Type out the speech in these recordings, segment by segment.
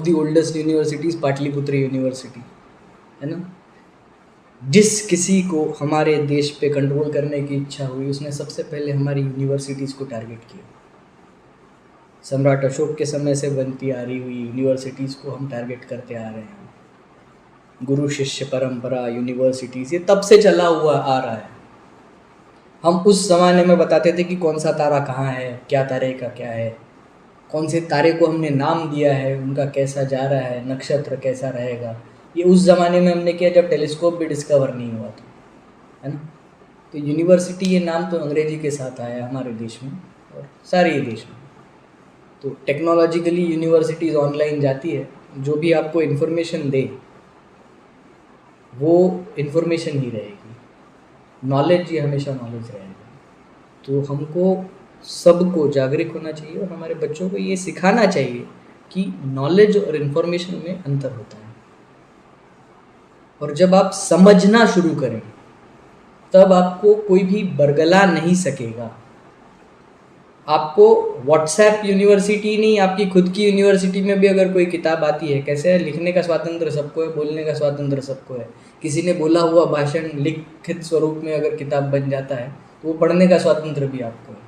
The oldest universities Pataliputra university, है ना। जिस किसी को हमारे देश पे कंट्रोल करने की इच्छा हुई उसने सबसे पहले हमारी यूनिवर्सिटीज़ को टारगेट किया। सम्राट अशोक के समय से बनती आ रही हुई यूनिवर्सिटीज़ को हम टारगेट करते आ रहे हैं। गुरु शिष्य परंपरा, यूनिवर्सिटीज़, ये तब से चला हुआ आ रहा है। हम उस ज़माने में बताते थे कि कौन सा तारा कहाँ है, क्या तारे का क्या है, कौन से तारे को हमने नाम दिया है, उनका कैसा जा रहा है, नक्षत्र कैसा रहेगा। ये उस ज़माने में हमने किया जब टेलीस्कोप भी डिस्कवर नहीं हुआ था, है ना। तो यूनिवर्सिटी ये नाम तो अंग्रेजी के साथ आया हमारे देश में और सारे देश में। तो टेक्नोलॉजिकली यूनिवर्सिटीज़ ऑनलाइन जाती है, जो भी आपको इन्फॉर्मेशन दे वो इन्फॉर्मेशन ही रहेगी, नॉलेज ही हमेशा नॉलेज रहेगा। तो हमको सबको जागरूक होना चाहिए और हमारे बच्चों को ये सिखाना चाहिए कि नॉलेज और इन्फॉर्मेशन में अंतर होता है। और जब आप समझना शुरू करें तब आपको कोई भी बरगला नहीं सकेगा। आपको व्हाट्सएप यूनिवर्सिटी नहीं, आपकी खुद की यूनिवर्सिटी में भी अगर कोई किताब आती है, कैसे है, लिखने का स्वातंत्र सबको है, बोलने का स्वातंत्र सबको है। किसी ने बोला हुआ भाषण लिखित स्वरूप में अगर किताब बन जाता है तो वो पढ़ने का स्वातंत्र भी आपको है।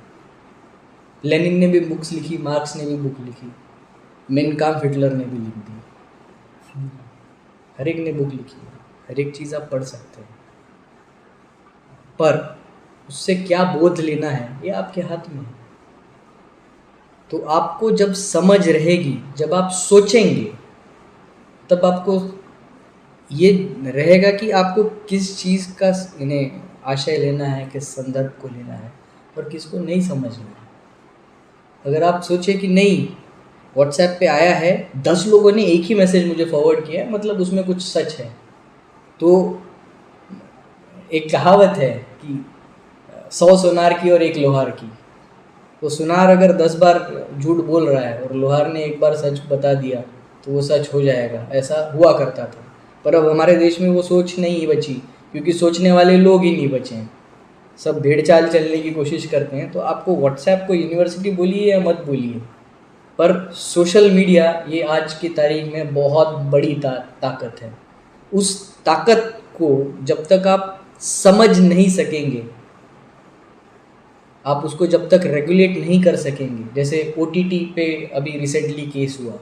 लेनिन ने भी बुक्स लिखी, मार्क्स ने भी बुक लिखी, मेन काम्फ हिटलर ने भी लिख दी, हर एक ने बुक लिखी है, हर एक चीज़ आप पढ़ सकते हैं। पर उससे क्या बोध लेना है ये आपके हाथ में है। तो आपको जब समझ रहेगी, जब आप सोचेंगे, तब आपको ये रहेगा कि आपको किस चीज़ का इन्हें आशय लेना है, किस संदर्भ को लेना है और किसको नहीं समझना है। अगर आप सोचे कि नहीं, व्हाट्सएप पे आया है, 10 लोगों ने एक ही मैसेज मुझे फॉरवर्ड किया है, मतलब उसमें कुछ सच है। तो एक कहावत है कि 100 सुनार की और 1 लोहार की। तो सुनार अगर 10 बार झूठ बोल रहा है और लोहार ने एक बार सच बता दिया तो वो सच हो जाएगा, ऐसा हुआ करता था। पर अब हमारे देश में वो सोच नहीं बची, क्योंकि सोचने वाले लोग ही नहीं बचे हैं, सब भेड़ चाल चलने की कोशिश करते हैं। तो आपको व्हाट्सएप को यूनिवर्सिटी बोलिए या मत बोलिए, पर सोशल मीडिया ये आज की तारीख में बहुत बड़ी ताकत है। उस ताकत को जब तक आप समझ नहीं सकेंगे, आप उसको जब तक रेगुलेट नहीं कर सकेंगे, जैसे OTT पे अभी रिसेंटली केस हुआ,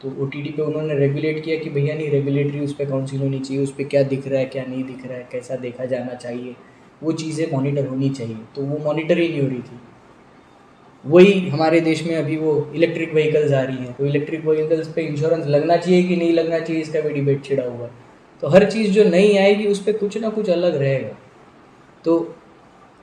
तो OTT पे उन्होंने रेगुलेट किया कि भैया नहीं, रेगुलेटरी उस पर काउंसिल होनी चाहिए, उस पर क्या दिख रहा है क्या नहीं दिख रहा है, कैसा देखा जाना चाहिए, वो चीज़ें मॉनिटर होनी चाहिए। तो वो मॉनिटर ही नहीं हो रही थी। वही हमारे देश में अभी वो इलेक्ट्रिक व्हीकल्स आ रही हैं, तो इलेक्ट्रिक व्हीकल्स पे इंश्योरेंस लगना चाहिए कि नहीं लगना चाहिए, इसका भी डिबेट छिड़ा हुआ है। तो हर चीज़ जो नई आएगी उस पर कुछ ना कुछ अलग रहेगा। तो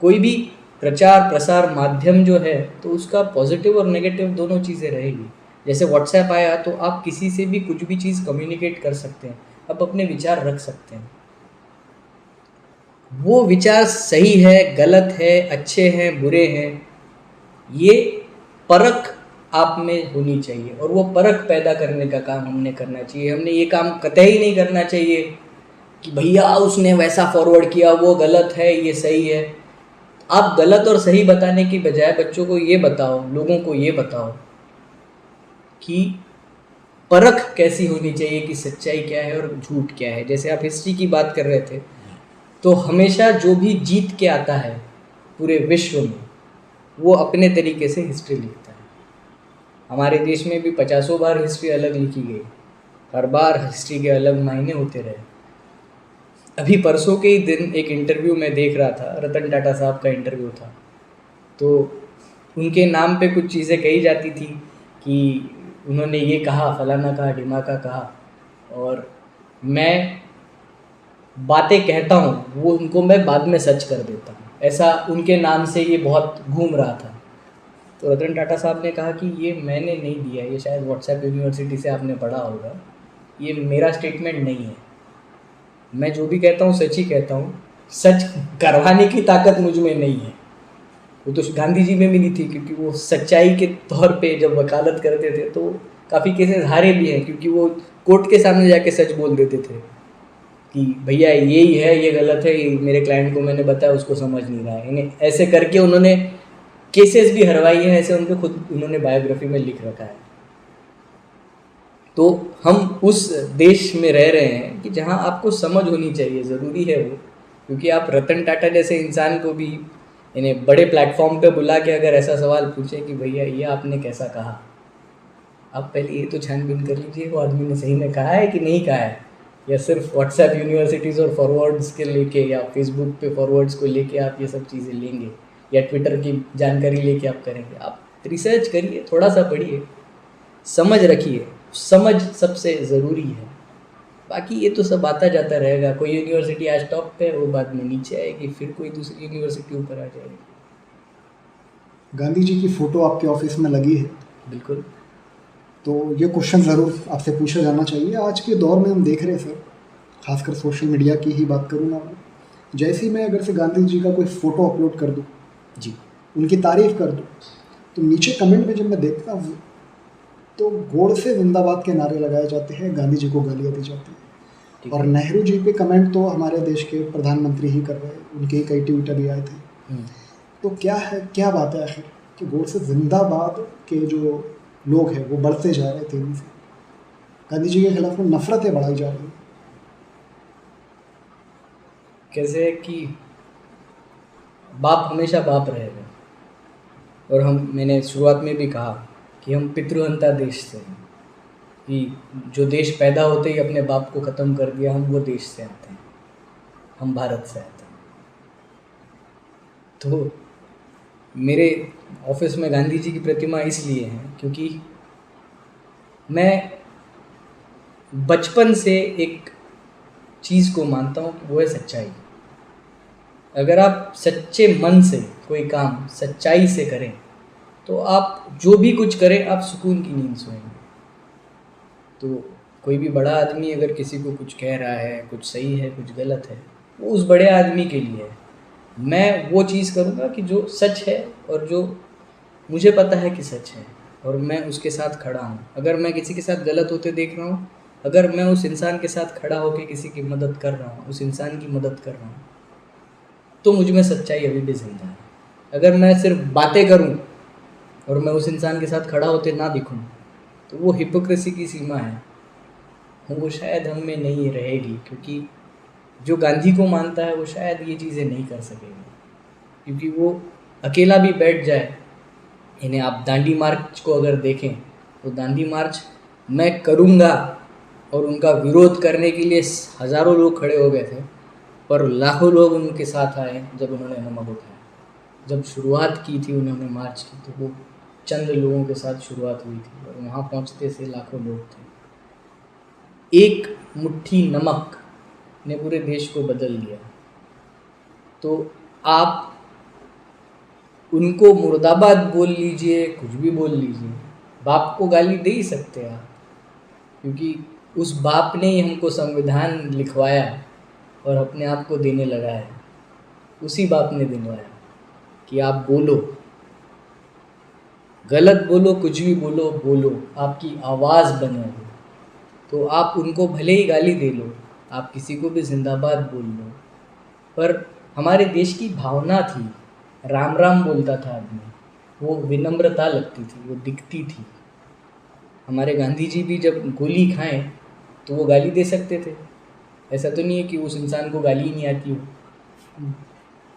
कोई भी प्रचार प्रसार माध्यम जो है तो उसका पॉजिटिव और नेगेटिव दोनों चीज़ें रहेगी। जैसे व्हाट्सएप आया तो आप किसी से भी कुछ भी चीज़ कम्युनिकेट कर सकते हैं, आप अपने विचार रख सकते हैं। वो विचार सही है, गलत है, अच्छे हैं, बुरे हैं, ये परख आप में होनी चाहिए और वो परख पैदा करने का काम हमने करना चाहिए। हमने ये काम कतई नहीं करना चाहिए कि भैया उसने वैसा फॉरवर्ड किया, वो गलत है, ये सही है। आप गलत और सही बताने की बजाय बच्चों को ये बताओ, लोगों को ये बताओ कि परख कैसी होनी चाहिए कि सच्चाई क्या है और झूठ क्या है। जैसे आप हिस्ट्री की बात कर रहे थे, तो हमेशा जो भी जीत के आता है पूरे विश्व में वो अपने तरीके से हिस्ट्री लिखता है। हमारे देश में भी 50 बार हिस्ट्री अलग लिखी गई, हर बार हिस्ट्री के अलग मायने होते रहे। अभी परसों के ही दिन एक इंटरव्यू में देख रहा था, रतन टाटा साहब का इंटरव्यू था, तो उनके नाम पे कुछ चीज़ें कही जाती थी कि उन्होंने ये कहा, फलाना कहा, ढिमाका कहा, और मैं बातें कहता हूँ वो उनको मैं बाद में सच कर देता हूँ, ऐसा उनके नाम से ये बहुत घूम रहा था। तो रतन टाटा साहब ने कहा कि ये मैंने नहीं दिया, ये शायद व्हाट्सएप यूनिवर्सिटी से आपने पढ़ा होगा, ये मेरा स्टेटमेंट नहीं है, मैं जो भी कहता हूँ सच ही कहता हूँ, सच करवाने की ताकत मुझ में नहीं है। वो तो गांधी जी में भी नहीं थी, क्योंकि वो सच्चाई के तौर पे जब वकालत करते थे तो काफ़ी केसेस हारे भी हैं, क्योंकि वो कोर्ट के सामने जाके सच बोल देते थे कि भैया यही है, ये गलत है, मेरे क्लाइंट को मैंने बताया, उसको समझ नहीं रहा है। इन्हें ऐसे करके उन्होंने केसेस भी हरवाई हैं, ऐसे उनके खुद उन्होंने बायोग्राफी में लिख रखा है। तो हम उस देश में रह रहे हैं कि जहाँ आपको समझ होनी चाहिए, ज़रूरी है वो, क्योंकि आप रतन टाटा जैसे इंसान को भी इन्हें बड़े प्लेटफॉर्म पे बुला के अगर ऐसा सवाल पूछे कि भैया ये आपने कैसा कहा, आप पहले ये तो छानबीन कर लीजिए वो आदमी ने सही में कहा है कि नहीं कहा है, या सिर्फ व्हाट्सएप यूनिवर्सिटीज़ और फॉरवर्ड्स के लेके या फेसबुक पे फॉरवर्ड्स को लेके आप ये सब चीज़ें लेंगे, या ट्विटर की जानकारी लेके आप करेंगे। आप रिसर्च करिए, थोड़ा सा पढ़िए, समझ रखिए, समझ सबसे ज़रूरी है। बाकी ये तो सब आता जाता रहेगा, कोई यूनिवर्सिटी आज टॉप पे है वो बाद में नीचे आएगी, फिर कोई दूसरी यूनिवर्सिटी ऊपर आ जाएगी। गांधी जी की फ़ोटो आपके ऑफिस में लगी है, बिल्कुल। तो ये क्वेश्चन ज़रूर आपसे पूछा जाना चाहिए। आज के दौर में हम देख रहे हैं सर, खासकर सोशल मीडिया की ही बात करूँगा मैं, जैसे ही मैं अगर से गांधी जी का कोई फ़ोटो अपलोड कर दूँ, जी, उनकी तारीफ़ कर दूँ, तो नीचे कमेंट में जब मैं देखता हूँ तो गोड़ से जिंदाबाद के नारे लगाए जाते हैं, गांधी जी को गालियाँ दी जाती हैं। ठीक और है। नेहरू जी पे कमेंट तो हमारे देश के प्रधानमंत्री ही कर रहे हैं, उनके ही कई ट्वीटर भी आए थे। हम्म, तो क्या है, क्या बात है आखिर कि गोड़ से जिंदाबाद के जो लोग हैं वो बढ़ते जा रहे हैं तेजी से, गांधी जी के खिलाफ में नफरतें बढ़ाई जा रही हैं। कैसे है कि बाप हमेशा बाप रहेगा, और मैंने शुरुआत में भी कहा कि हम पितृहंता देश से हैं, कि जो देश पैदा होते ही अपने बाप को ख़त्म कर दिया, हम वो देश से आते हैं, हम भारत से आते हैं। तो मेरे ऑफिस में गांधी जी की प्रतिमा इसलिए है क्योंकि मैं बचपन से एक चीज़ को मानता हूँ कि वो है सच्चाई। अगर आप सच्चे मन से कोई काम सच्चाई से करें तो आप जो भी कुछ करें आप सुकून की नींद सोएंगे। तो कोई भी बड़ा आदमी अगर किसी को कुछ कह रहा है, कुछ सही है कुछ गलत है, वो उस बड़े आदमी के लिए है। मैं वो चीज़ करूँगा कि जो सच है और जो मुझे पता है कि सच है, और मैं उसके साथ खड़ा हूँ। अगर मैं किसी के साथ गलत होते देख रहा हूँ, अगर मैं उस इंसान के साथ खड़ा होकर किसी की मदद कर रहा हूँ, उस इंसान की मदद कर रहा हूँ, तो मुझ में सच्चाई अभी भी जिंदा है। अगर मैं सिर्फ बातें करूं और मैं उस इंसान के साथ खड़ा होते ना दिखूं, तो वो हिपोक्रेसी की सीमा है, वो शायद हम में नहीं रहेगी। क्योंकि जो गांधी को मानता है वो शायद ये चीज़ें नहीं कर सकेगा, क्योंकि वो अकेला भी बैठ जाए। इन्हें आप दांडी मार्च को अगर देखें तो दांडी मार्च मैं करूँगा, और उनका विरोध करने के लिए हज़ारों लोग खड़े हो गए थे, पर लाखों लोग उनके साथ आए जब उन्होंने नमक उठाया। जब शुरुआत की थी उन्होंने मार्च की, तो वो चंद लोगों के साथ शुरुआत हुई थी, और वहाँ पहुँचते से लाखों लोग थे। एक मुट्ठी नमक ने पूरे देश को बदल दिया। तो आप उनको मुर्दाबाद बोल लीजिए, कुछ भी बोल लीजिए, बाप को गाली दे ही सकते हैं आप, क्योंकि उस बाप ने ही हमको संविधान लिखवाया और अपने आप को देने लगा है। उसी बाप ने दिलवाया कि आप बोलो, गलत बोलो, कुछ भी बोलो, बोलो, आपकी आवाज़ बने हो। तो आप उनको भले ही गाली दे लो, आप किसी को भी जिंदाबाद बोल लो, पर हमारे देश की भावना थी, राम राम बोलता था आदमी, वो विनम्रता लगती थी, वो दिखती थी। हमारे गांधी जी भी जब गोली खाएं तो वो गाली दे सकते थे। ऐसा तो नहीं है कि उस इंसान को गाली ही नहीं आती हो,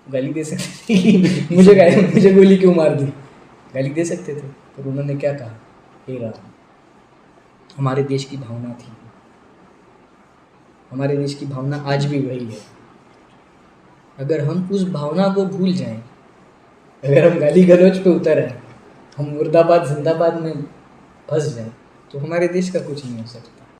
गाली दे सकते थे कि मुझे गोली क्यों मार दी, गाली दे सकते थे। पर उन्होंने क्या कहा, हे राम। हमारे देश की भावना थी, हमारे देश की भावना आज भी वही है। अगर हम उस भावना को भूल जाएं, अगर हम गाली गलौज पे उतर आए, हम मुर्दाबाद जिंदाबाद में फंस जाएं, तो हमारे देश का कुछ नहीं हो सकता।